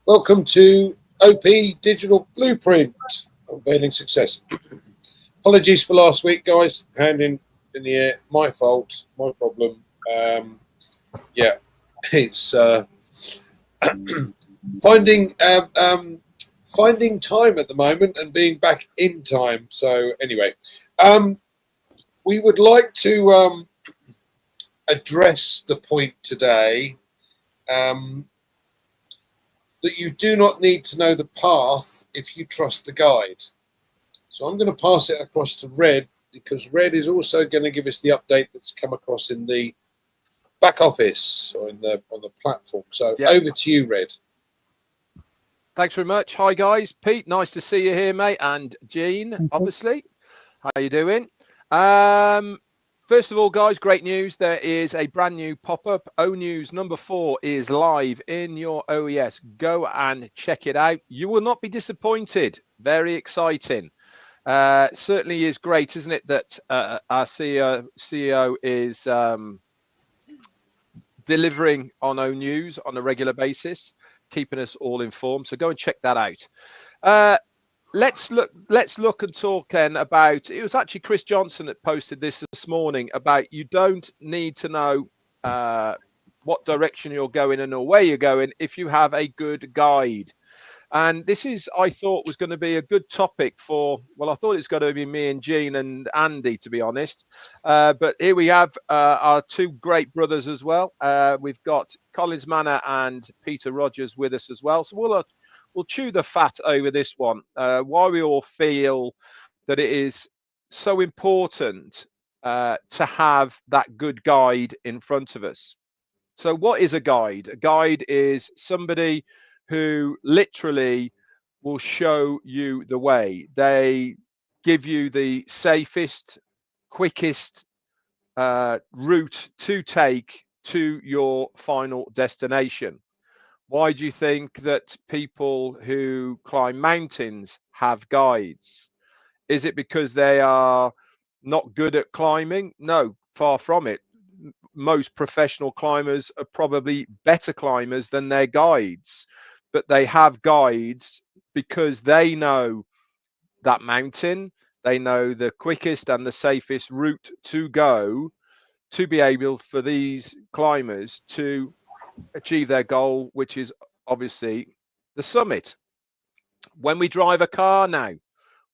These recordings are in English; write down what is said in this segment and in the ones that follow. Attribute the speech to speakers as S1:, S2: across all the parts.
S1: Welcome to OP Digital Blueprint, Unveiling Success. Apologies for last week, guys. Hand in the air. My fault. My problem. Yeah, it's finding finding time at the moment and being back in time. So anyway, we would like to address the point today. That you do not need to know the path if you trust the guide. So I'm going to pass it across to Red, because Red is also going to give us the update that's come across in the back office or on the platform. So Over to you, Red.
S2: Thanks very much. Hi guys, Pete, nice to see you here, mate, and Jeanne, obviously. How you doing? First of all, guys, great news. There is a brand new pop-up. O News number 4 is live in your OES. Go and check it out. You will not be disappointed. Very exciting. Certainly is great, isn't it, that our CEO is delivering on O News on a regular basis, keeping us all informed. So go and check that out. Let's look and talk then about, it was actually Chris Johnson that posted this morning about you don't need to know what direction you're going and or where you're going if you have a good guide. And this is, I thought, was going to be a good topic for, well, I thought it's going to be me and Jeanne and Andy, to be honest. But here we have our two great brothers as well. We've got Collins Manor and Peter Rogers with us as well. So we'll chew the fat over this one. Why we all feel that it is so important to have that good guide in front of us. So what is a guide? A guide is somebody who literally will show you the way. They give you the safest, quickest route to take to your final destination. Why do you think that people who climb mountains have guides? Is it because they are not good at climbing? No, far from it. Most professional climbers are probably better climbers than their guides, but they have guides because they know that mountain. They know the quickest and the safest route to go to be able for these climbers to achieve their goal, which is obviously the summit. When we drive a car now,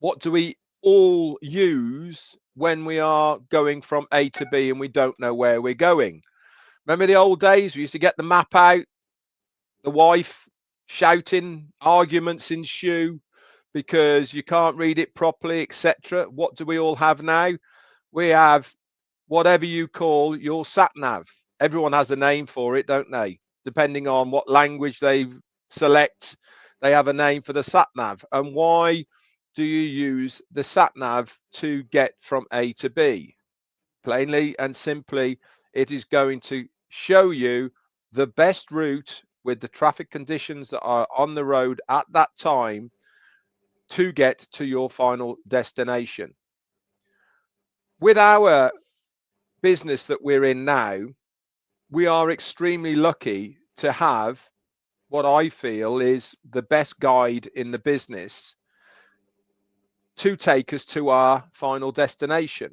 S2: what do we all use when we are going from A to B and we don't know where we're going? Remember the old days? We used to get the map out, the wife shouting, arguments ensue because you can't read it properly, etc. What do we all have now? We have whatever you call your sat nav. Everyone has a name for it, don't they? Depending on what language they select, they have a name for the sat nav. And why do you use the sat nav to get from A to B? Plainly and simply, it is going to show you the best route with the traffic conditions that are on the road at that time to get to your final destination. With our business that we're in now, we are extremely lucky to have what I feel is the best guide in the business to take us to our final destination.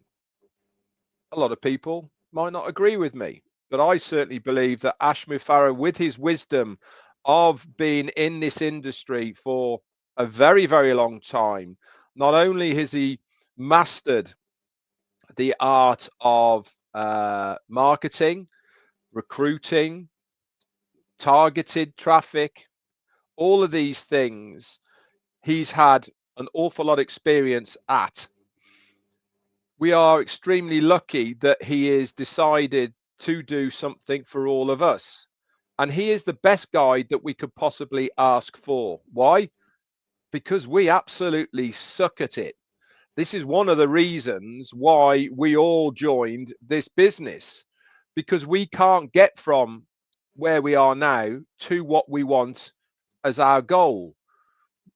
S2: A lot of people might not agree with me, but I certainly believe that Ashmi Farah, with his wisdom of being in this industry for a very, very long time, not only has he mastered the art of marketing, recruiting, targeted traffic, all of these things he's had an awful lot of experience at. We are extremely lucky that he has decided to do something for all of us. And he is the best guide that we could possibly ask for. Why? Because we absolutely suck at it. This is one of the reasons why we all joined this business, because we can't get from where we are now to what we want as our goal.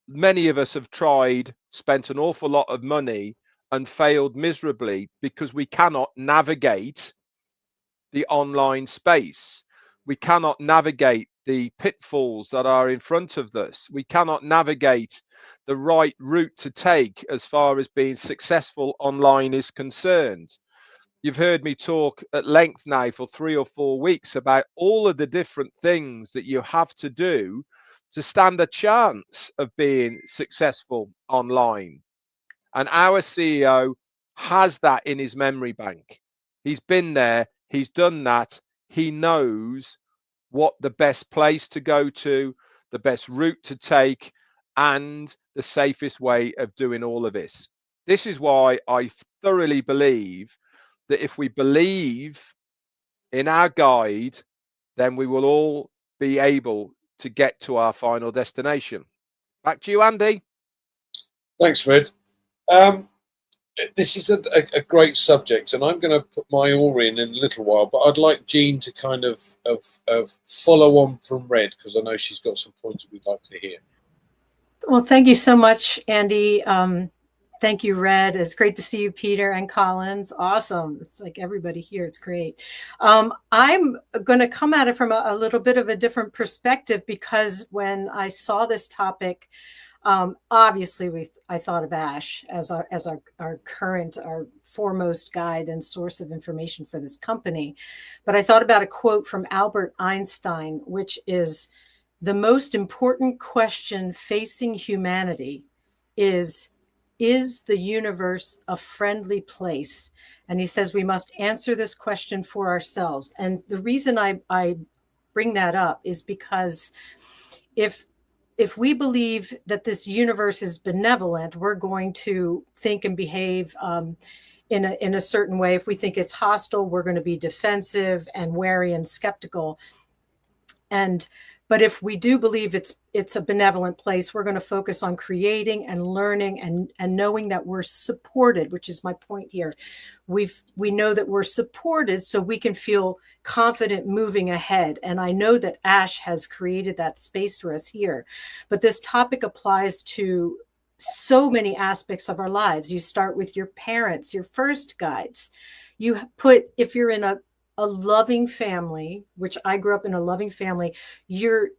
S2: Many of us have tried, spent an awful lot of money and failed miserably because we cannot navigate the online space. We cannot navigate the pitfalls that are in front of us. We cannot navigate the right route to take as far as being successful online is concerned. You've heard me talk at length now for 3 or 4 weeks about all of the different things that you have to do to stand a chance of being successful online. And our CEO has that in his memory bank. He's been there, he's done that, he knows what the best place to go to, the best route to take, and the safest way of doing all of this. This is why I thoroughly believe that if we believe in our guide, then we will all be able to get to our final destination. Back to you, Andy.
S1: Thanks, Fred. This is a great subject, and I'm going to put my oar in a little while, but I'd like Jeanne to kind of follow on from Red, because I know she's got some points we'd like to hear.
S3: Well, thank you so much, Andy. Thank you, Red. It's great to see you, Peter and Collins. Awesome. It's like everybody here. It's great. I'm going to come at it from a little bit of a different perspective, because when I saw this topic, obviously I thought of Ash as our foremost guide and source of information for this company. But I thought about a quote from Albert Einstein, which is, "The most important question facing humanity is the universe a friendly place?" And he says we must answer this question for ourselves. And the reason I bring that up is because if we believe that this universe is benevolent, we're going to think and behave in a certain way. If we think it's hostile, we're going to be defensive and wary and skeptical. But if we do believe it's a benevolent place, we're going to focus on creating and learning and knowing that we're supported, which is my point here. We know that we're supported, so we can feel confident moving ahead. And I know that Ash has created that space for us here. But this topic applies to so many aspects of our lives. You start with your parents, your first guides. If you're in a loving family, which I grew up in a loving family, your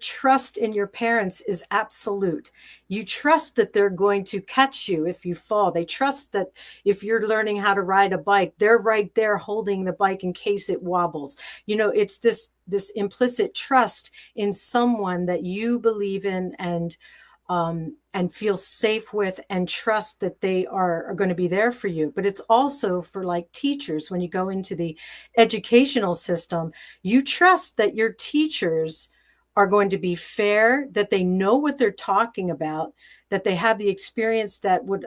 S3: trust in your parents is absolute. You trust that they're going to catch you if you fall. They trust that if you're learning how to ride a bike, they're right there holding the bike in case it wobbles. It's this implicit trust in someone that you believe in and feel safe with, and trust that they are going to be there for you. But it's also for like teachers. When you go into the educational system, you trust that your teachers are going to be fair, that they know what they're talking about, that they have the experience that would,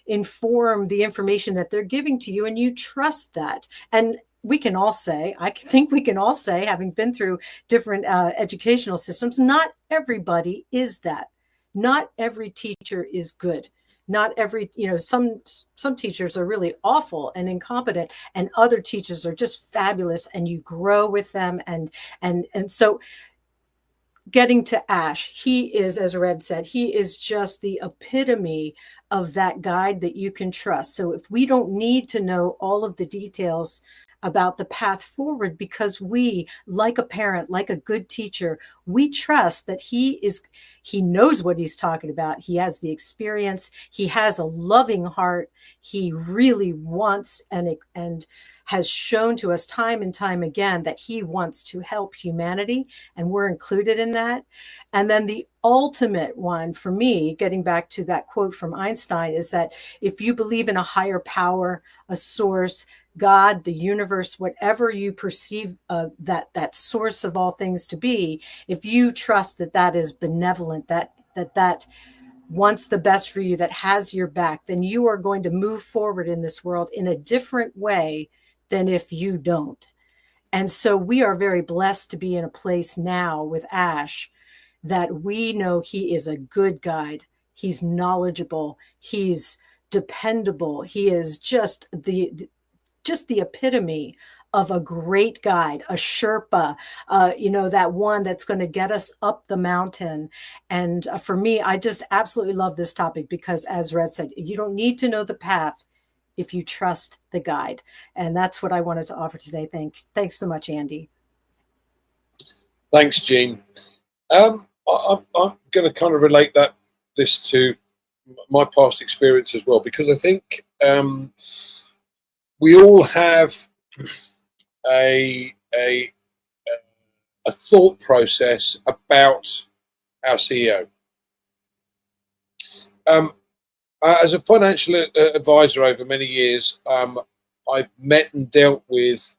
S3: inform the information that they're giving to you, and you trust that. And I think we can all say, having been through different educational systems, not everybody is that. Not every teacher is good. Not every, some teachers are really awful and incompetent, and other teachers are just fabulous, and you grow with them. And so getting to Ash, he is, as Red said, he is just the epitome of that guide that you can trust. So if we don't need to know all of the details about the path forward, because we, like a parent, like a good teacher, we trust that he knows what he's talking about. He has the experience. He has a loving heart. He really wants and has shown to us time and time again that he wants to help humanity, and we're included in that. And then the ultimate one for me, getting back to that quote from Einstein, is that if you believe in a higher power, a source, God, the universe, whatever you perceive that source of all things to be, if you trust that is benevolent, that wants the best for you, that has your back, then you are going to move forward in this world in a different way than if you don't. And so we are very blessed to be in a place now with Ash that we know he is a good guide. He's knowledgeable. He's dependable. He is just the epitome of a great guide, a Sherpa, that one that's going to get us up the mountain. And for me, I just absolutely love this topic, because as Red said, you don't need to know the path if you trust the guide. And that's what I wanted to offer today. Thanks so much, Andy.
S1: Thanks, Jeanne. I'm going to kind of relate this to my past experience as well, because I think we all have a thought process about our CEO. As a financial advisor over many years, I've met and dealt with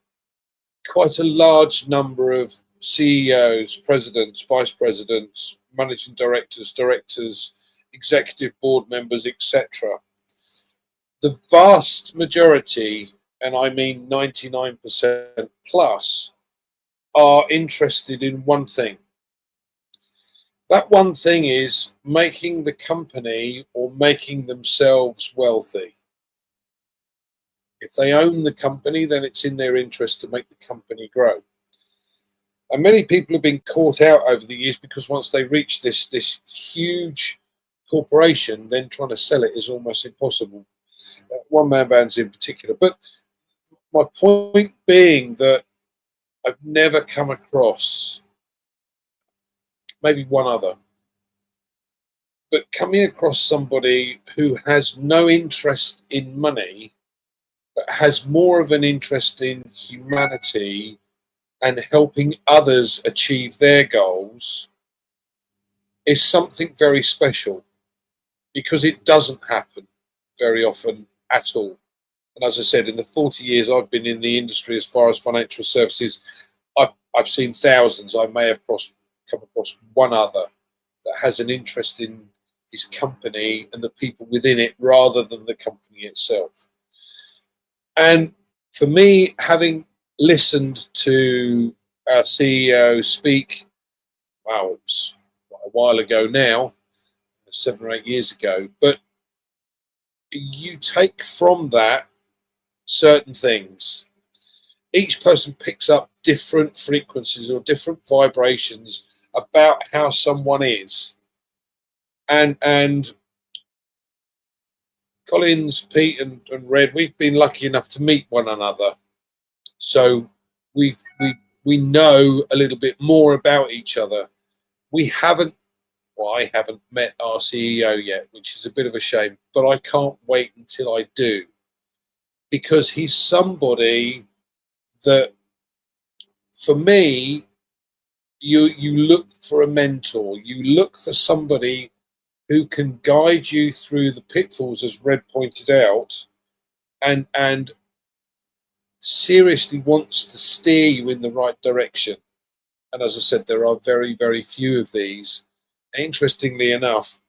S1: quite a large number of CEOs, presidents, vice presidents, managing directors, executive board members, etc. The vast majority, and I mean 99% plus, are interested in one thing. That one thing is making the company or making themselves wealthy. If they own the company, then it's in their interest to make the company grow. And many people have been caught out over the years because once they reach this huge corporation, then trying to sell it is almost impossible. One-man bands in particular. But my point being that I've never come across, maybe one other, but coming across somebody who has no interest in money, but has more of an interest in humanity and helping others achieve their goals, is something very special, because it doesn't happen very often at all. And as I said, in the 40 years I've been in the industry as far as financial services, I've seen thousands. I may have come across one other that has an interest in his company and the people within it rather than the company itself. And for me, having listened to our CEO speak, wow, it was a while ago now, 7 or 8 years ago, but you take from that certain things. Each person picks up different frequencies or different vibrations about how someone is. And Collins, Pete and Red, we've been lucky enough to meet one another. So we know a little bit more about each other. I haven't met our CEO yet, which is a bit of a shame, but I can't wait until I do, because he's somebody that, for me, you look for a mentor. You look for somebody who can guide you through the pitfalls, as Red pointed out, and seriously wants to steer you in the right direction. And as I said, there are very, very few of these. Interestingly enough,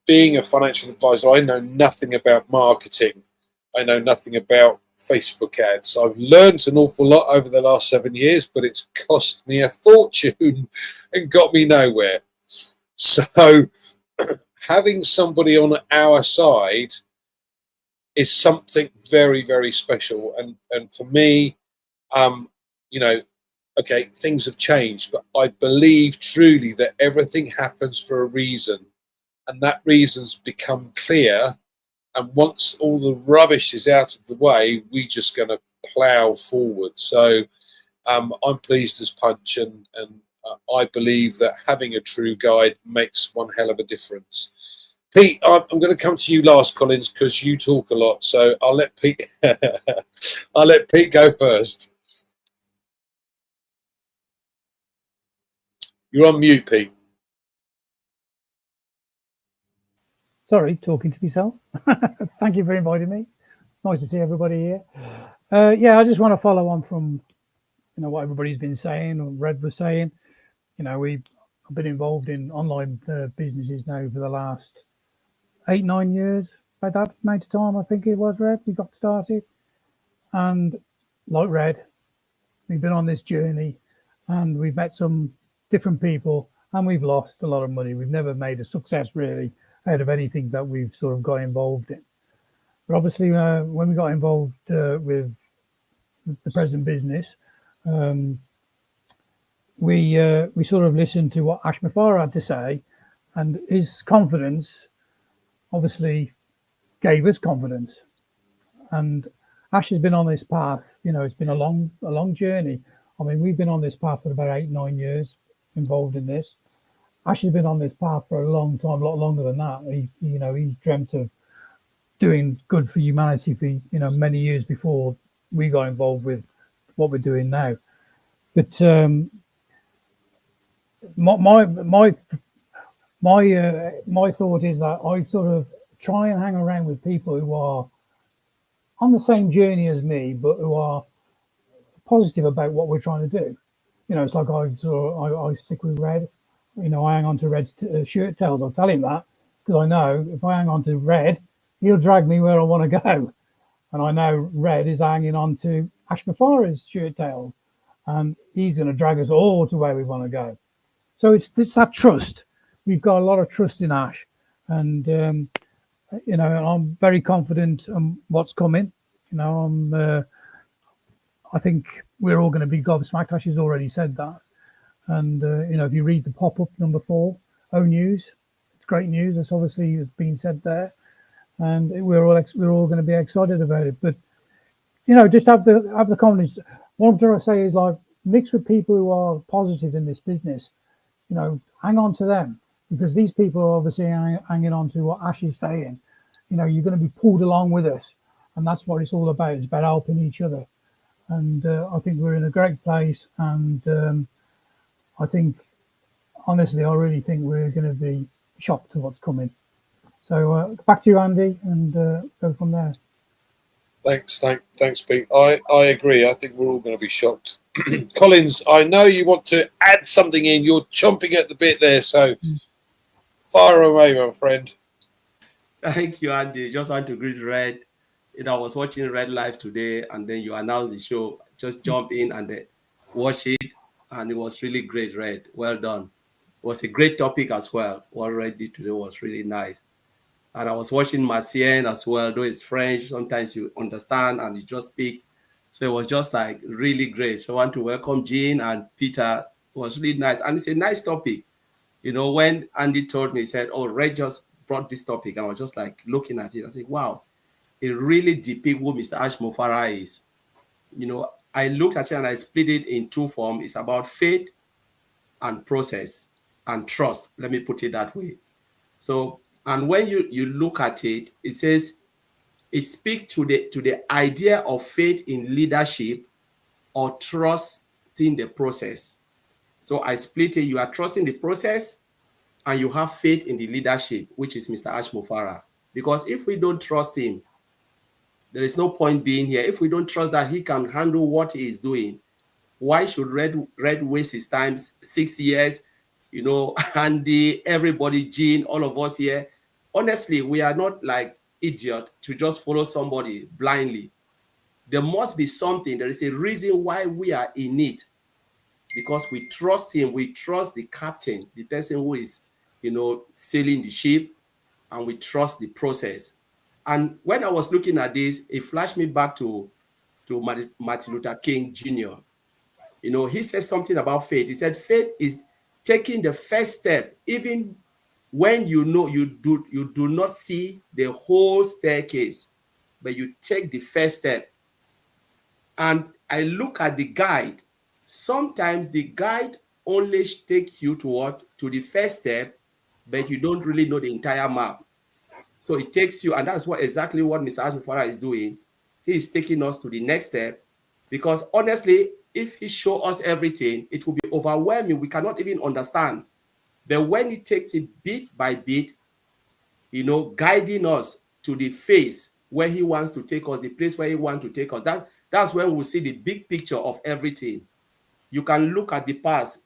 S1: being a financial advisor, I know nothing about marketing. I know nothing about Facebook ads. I've learned an awful lot over the last 7 years, but it's cost me a fortune and got me nowhere. So having somebody on our side is something very, very special. And for me, okay, things have changed, but I believe truly that everything happens for a reason, and that reason's become clear. And once all the rubbish is out of the way, we're just going to plow forward. So I'm pleased as punch, and I believe that having a true guide makes one hell of a difference. Pete, I'm going to come to you last, Collins, because you talk a lot. So I'll let Pete. I'll let Pete go first. You're on mute, Pete.
S4: Sorry, talking to myself. Thank you for inviting me. Nice to see everybody here. Yeah, I just want to follow on from what everybody's been saying, or Red was saying. I've been involved in online businesses now for the last 8-9 years. By that amount of time, I think it was, Red, we got started. And like Red, we've been on this journey, and we've met some different people, and we've lost a lot of money. We've never made a success really out of anything that we've sort of got involved in. But obviously, when we got involved with the present business, we sort of listened to what Ash Mafara had to say, and his confidence obviously gave us confidence. And Ash has been on this path. It's been a long journey. I mean, we've been on this path for about 8-9 years involved in this. Ash has been on this path for a long time, a lot longer than that. He's dreamt of doing good for humanity for many years before we got involved with what we're doing now. But my thought is that I sort of try and hang around with people who are on the same journey as me, but who are positive about what we're trying to do. It's like I stick with Red. I hang on to Red's shirt tails. I'll tell him that because I know if I hang on to Red, he'll drag me where I want to go. And I know Red is hanging on to Ash Mufara's shirt tails, and he's going to drag us all to where we want to go. So it's that trust. We've got a lot of trust in Ash, and I'm very confident on what's coming. I think we're all going to be gobsmacked. Ash has already said that. And, if you read the pop-up number 4, O News, it's great news. That's obviously has been said there. And we're all going to be excited about it. But, just have the confidence. One thing I say is like, mix with people who are positive in this business. Hang on to them. Because these people are obviously hanging on to what Ash is saying. You're going to be pulled along with us. And that's what it's all about. It's about helping each other. And I think we're in a great place. And I think, honestly, I really think we're going to be shocked to what's coming. So back to you, Andy, and go from there.
S1: Thanks, Pete. I agree. I think we're all going to be shocked. Collins, I know you want to add something in. You're chomping at the bit there, so fire away, my friend.
S5: Thank you, Andy. Just want to greet Red. I was watching Red Live today, and then you announced the show. Just jump in and then watch it, and it was really great, Red. Well done. It was a great topic as well. What Red did today was really nice. And I was watching Marcienne as well, though it's French. Sometimes you understand and you just speak. So it was just like really great. So I want to welcome Jeanne and Peter. It was really nice. And it's a nice topic. When Andy told me, he said, oh, Red just brought this topic. And I was just like looking at it. I said, wow, it really depicts who Mr. Ash Mufara is. I looked at it and I split it in 2 forms. It's about faith and process and trust. Let me put it that way. So, and when you look at it, it says it speaks to the idea of faith in leadership or trusting the process. So I split it. You are trusting the process and you have faith in the leadership, which is Mr. Ash Mufara. Because if we don't trust him, there is no point being here. If we don't trust that he can handle what he is doing, why should Red waste his time 6 years? Andy, everybody, Jeanne, all of us here. Honestly, we are not like idiot to just follow somebody blindly. There must be something. There is a reason why we are in it. Because we trust him. We trust the captain, the person who is, sailing the ship, and we trust the process. And when I was looking at this, it flashed me back to Martin Luther King Jr. He said something about faith. He said faith is taking the first step, even when you do not see the whole staircase, but you take the first step. And I look at the guide. Sometimes the guide only takes you to the first step, but you don't really know the entire map. So it takes you, and that's exactly what Mr. Ash Mufara is doing. He is taking us to the next step, because honestly, if he shows us everything, it will be overwhelming. We cannot even understand. But when he takes it bit by bit, guiding us to the phase where he wants to take us, the place where he wants to take us, that's when we see the big picture of everything. You can look at the past.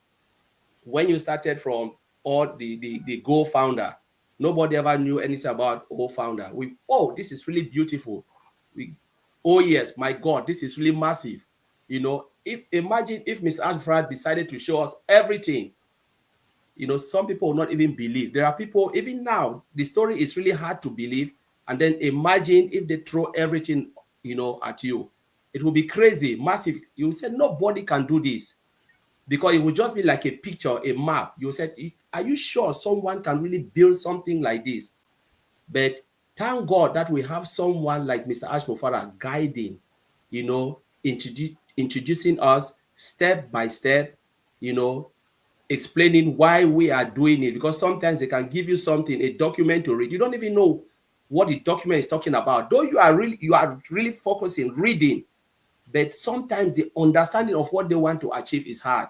S5: When you started from the Go founder, nobody ever knew anything about Go founder. This is really beautiful. Yes, my God, this is really massive. Imagine if Mr. Ash Mufara decided to show us everything. Some people will not even believe. There are people, even now, the story is really hard to believe. And then imagine if they throw everything, at you. It will be crazy, massive. You say nobody can do this, because it will just be like a picture, a map. You said, are you sure someone can really build something like this? But thank God that we have someone like Mr. Ash Mufara guiding, introducing us, step by step, explaining why we are doing it, because sometimes they can give you something, a document to read. You don't even know what the document is talking about, though you are really focusing, reading, but sometimes the understanding of what they want to achieve is hard.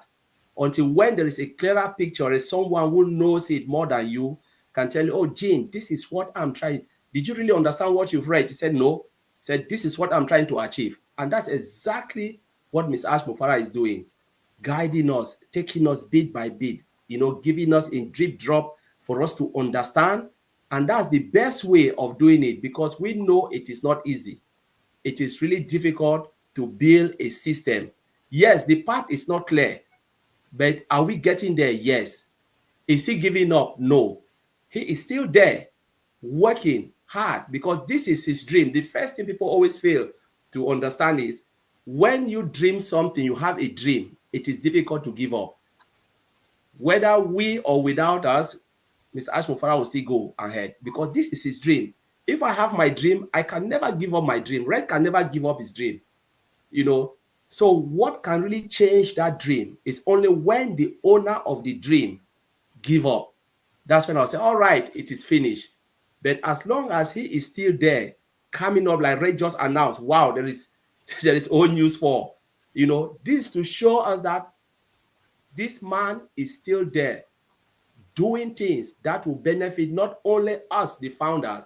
S5: Until when there is a clearer picture, or someone who knows it more than you can tell you, oh, Jeanne, this is what I'm trying. Did you really understand what you've read? He said, no. He said, this is what I'm trying to achieve. And that's exactly what Ms. Ash Mufara is doing, guiding us, taking us bit by bit, giving us a drip drop for us to understand. And that's the best way of doing it, because we know it is not easy. It is really difficult to build a system. Yes, the path is not clear, but are we getting there? Yes. Is he giving up? No. He is still there, working hard, because this is his dream. The first thing people always fail to understand is when you dream something, you have a dream, it is difficult to give up. Whether we or without us, Mr. Ash Mufara will still go ahead, because this is his dream. If I have my dream, I can never give up my dream. Red can never give up his dream. So what can really change that dream is only when the owner of the dream give up. That's when I'll say, all right, it is finished. But as long as he is still there, coming up, like Ray just announced, wow, there is old news for, this to show us that this man is still there doing things that will benefit not only us, the founders,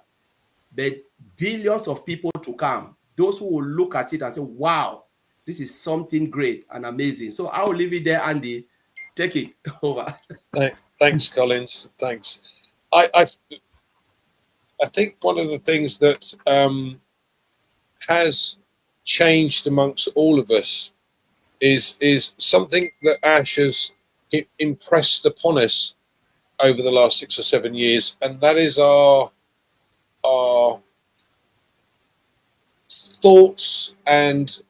S5: but billions of people to come. Those who will look at it and say, wow, this is something great and amazing. So I will leave it there, Andy. Take it over.
S1: Thanks, Collins. Thanks. I think one of the things that has changed amongst all of us is something that Ash has impressed upon us over the last 6 or 7 years, and that is our thoughts and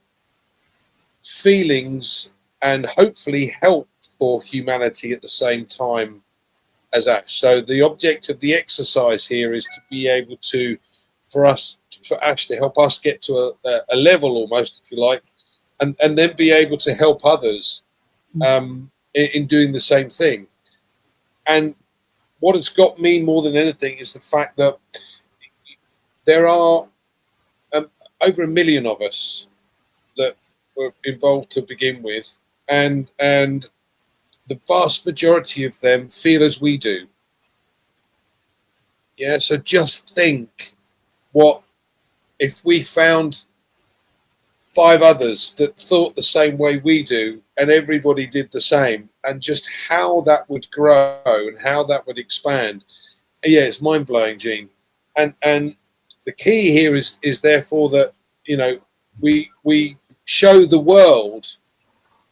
S1: feelings, and hopefully help for humanity at the same time as Ash. So the object of the exercise here is to be able to, for Ash to help us get to a level almost, if you like, and then be able to help others in doing the same thing. And what has got me more than anything is the fact that there are over 1 million of us that were involved to begin with, and the vast majority of them feel as we do. Yeah, so just think, what if we found 5 others that thought the same way we do, and everybody did the same, and just how that would grow and how that would expand. Yeah, it's mind-blowing, Jeanne. And the key here is therefore that, we show the world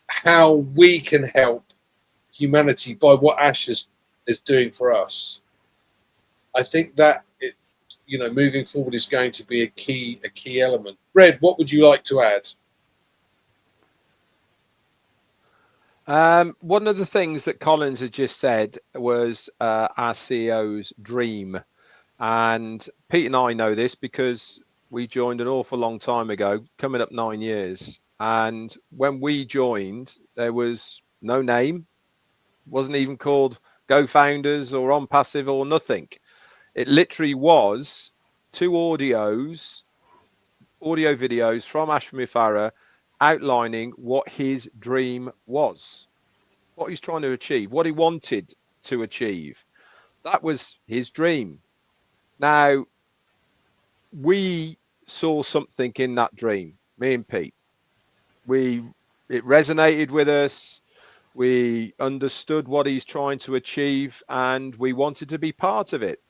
S1: how we can help humanity by what Ash is doing for us. I think that moving forward is going to be a key element. Red, what would you like to add?
S2: One of the things that Collins had just said was our CEO's dream, and Pete and I know this because we joined an awful long time ago, coming up 9 years. And when we joined, there was no name, wasn't even called Go Founders or ONPASSIVE or nothing. It literally was 2 audio videos from Ash Mufara outlining what his dream was, what he's trying to achieve, what he wanted to achieve. That was his dream. Now, we saw something in that dream, me and Pete. It resonated with us. We understood what he's trying to achieve, and we wanted to be part of it.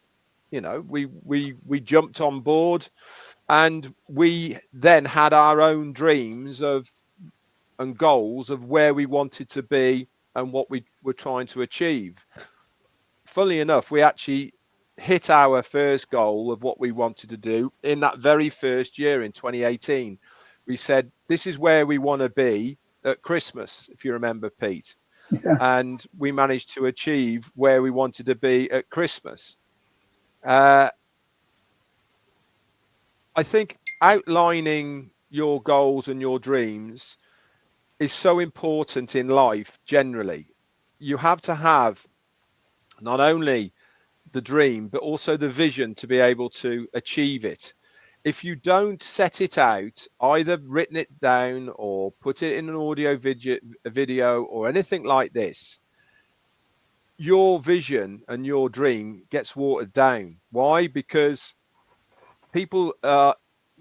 S2: We jumped on board, and we then had our own dreams and goals of where we wanted to be and what we were trying to achieve. Funnily enough, we actually hit our first goal of what we wanted to do in that very first year in 2018. We said, this is where we want to be at Christmas, if you remember, Pete.
S4: Yeah.
S2: And we managed to achieve where we wanted to be at Christmas. I think outlining your goals and your dreams is so important in life generally. You have to have not only the dream, but also the vision to be able to achieve it. If you don't set it out, either written it down or put it in an audio video or anything like this, your vision and your dream gets watered down. Why? Because people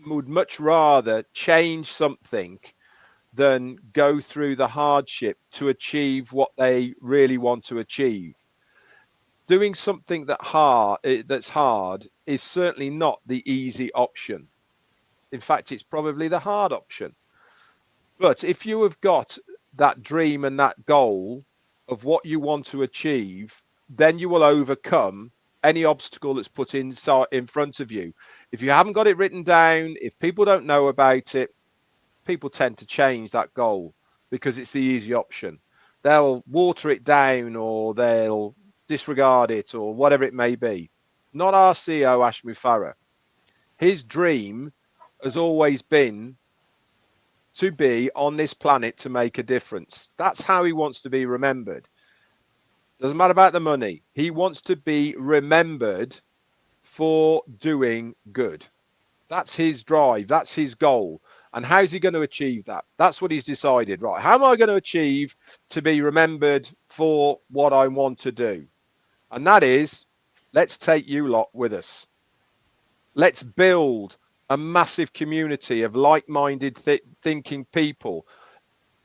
S2: would much rather change something than go through the hardship to achieve what they really want to achieve. Doing something that's hard is certainly not the easy option. In fact, it's probably the hard option. But if you have got that dream and that goal of what you want to achieve, then you will overcome any obstacle that's put in front of you. If you haven't got it written down, if people don't know about it, people tend to change that goal because it's the easy option. They'll water it down or they'll disregard it or whatever it may be. Not our CEO, Ash Mufareh. His dream has always been to be on this planet to make a difference. That's how he wants to be remembered. Doesn't matter about the money. He wants to be remembered for doing good. That's his drive. That's his goal. And how's he going to achieve that? That's what he's decided. Right. How am I going to achieve to be remembered for what I want to do? And that is, let's take you lot with us. Let's build a massive community of like-minded thinking people.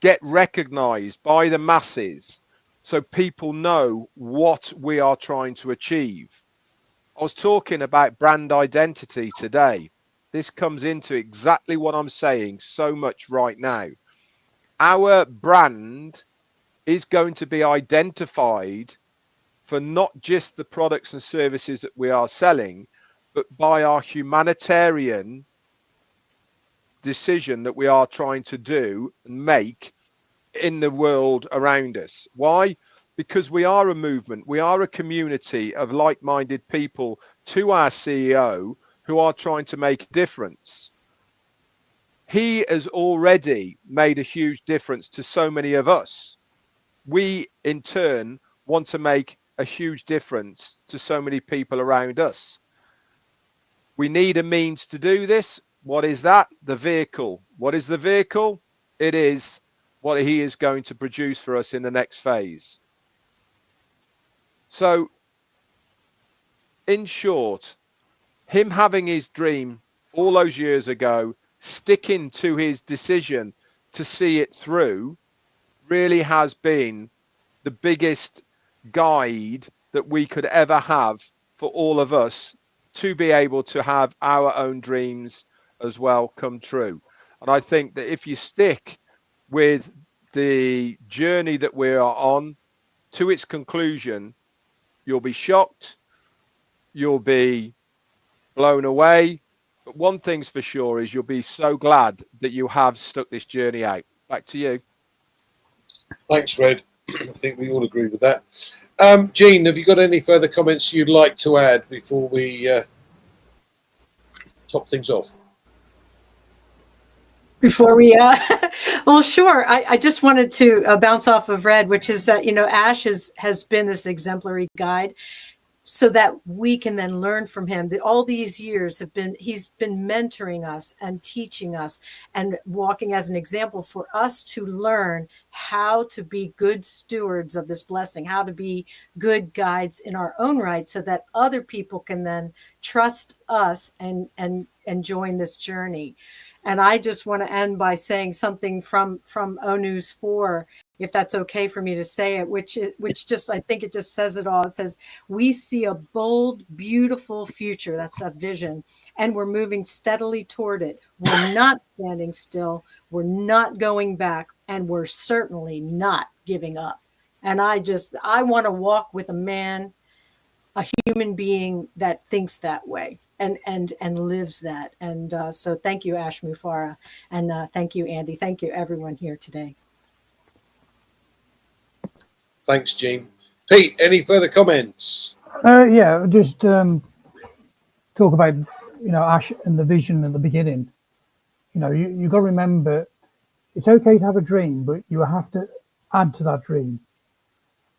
S2: Get recognized by the masses so people know what we are trying to achieve. I was talking about brand identity today. This comes into exactly what I'm saying so much right now. Our brand is going to be identified for not just the products and services that we are selling, but by our humanitarian decision that we are trying to do and make in the world around us. Why? Because we are a movement. We are a community of like-minded people to our CEO who are trying to make a difference. He has already made a huge difference to so many of us. We, in turn, want to make a huge difference to so many people around us. We need a means to do this. What is that? The vehicle. What is the vehicle? It is what he is going to produce for us in the next phase. So, in short, him having his dream all those years ago, sticking to his decision to see it through, really has been the biggest guide that we could ever have for all of us to be able to have our own dreams as well come true. And I think that if you stick with the journey that we are on to its conclusion, you'll be shocked, you'll be blown away. But one thing's for sure is you'll be so glad that you have stuck this journey out. Back to you.
S1: Thanks, Red. I think we all agree with that. Jeanne, have you got any further comments you'd like to add before we top things off?
S3: Before we, well, sure. I just wanted to bounce off of Red, which is that, Ash has been this exemplary guide so that we can then learn from him. All these years he's been mentoring us and teaching us and walking as an example for us to learn how to be good stewards of this blessing, how to be good guides in our own right so that other people can then trust us and join this journey. And I just want to end by saying something from ONUS 4, if that's okay for me to say it, which just, I think it just says it all. It says, we see a bold, beautiful future. That's a vision. And we're moving steadily toward it. We're not standing still. We're not going back. And we're certainly not giving up. And I want to walk with a man, a human being that thinks that way. And lives that. And so thank you, Ash Mufareh. And thank you, Andy. Thank you, everyone here today.
S1: Thanks, Jeanne. Pete, any further comments?
S4: Yeah, just talk about, Ash and the vision at the beginning. You got to remember, it's okay to have a dream, but you have to add to that dream.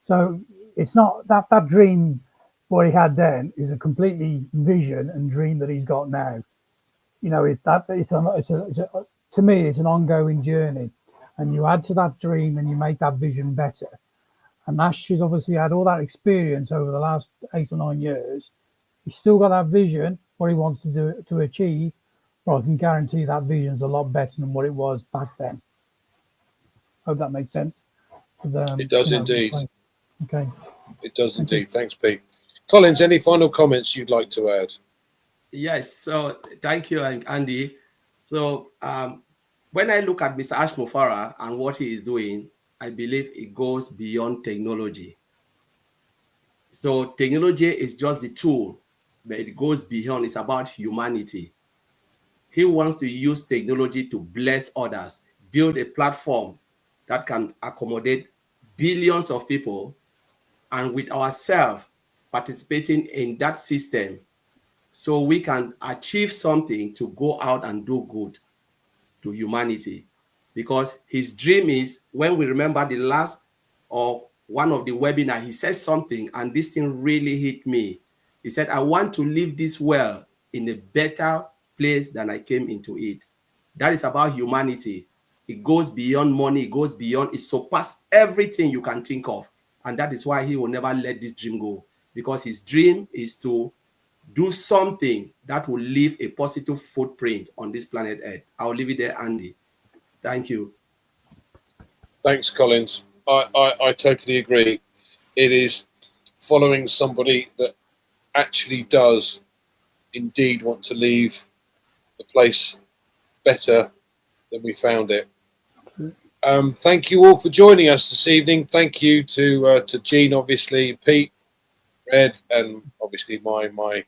S4: So it's not that dream what he had then is a completely vision and dream that he's got now. You know, to me, it's an ongoing journey, and you add to that dream and you make that vision better. And Ash has obviously had all that experience over the last 8 or 9 years. He's still got that vision, what he wants to do to achieve. Well, I can guarantee that vision's a lot better than what it was back then. Hope that makes sense.
S1: It does indeed.
S4: Okay.
S1: It does indeed. Thanks, Pete. Collins, any final comments you'd like to add?
S5: Yes. So thank you, Andy. So when I look at Mr. Ash Mufara and what he is doing, I believe it goes beyond technology. So technology is just the tool, but it goes beyond. It's about humanity. He wants to use technology to bless others, build a platform that can accommodate billions of people, and with ourselves participating in that system, so we can achieve something to go out and do good to humanity. Because his dream is, when we remember the last or one of the webinar, he said something, and this thing really hit me. He said, I want to leave this world in a better place than I came into it. That is about humanity. It goes beyond money. It goes beyond, it surpasses everything you can think of. And that is why he will never let this dream go. Because his dream is to do something that will leave a positive footprint on this planet Earth. I'll leave it there, Andy. Thank you.
S1: Thanks, Collins. I totally agree. It is following somebody that actually does indeed want to leave the place better than we found it. Thank you all for joining us this evening. Thank you to Jeanne, obviously, Pete, Red, and obviously my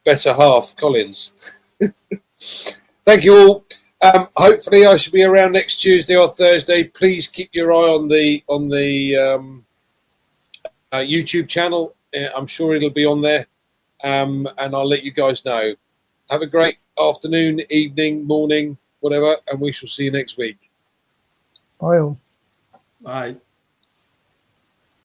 S1: better half, Collins. Thank you all. Hopefully I should be around next Tuesday or Thursday. Please keep your eye on the YouTube channel. I'm sure it'll be on there, and I'll let you guys know. Have a great afternoon, evening, morning, whatever, and we shall see you next week.
S4: Bye all.
S5: Bye.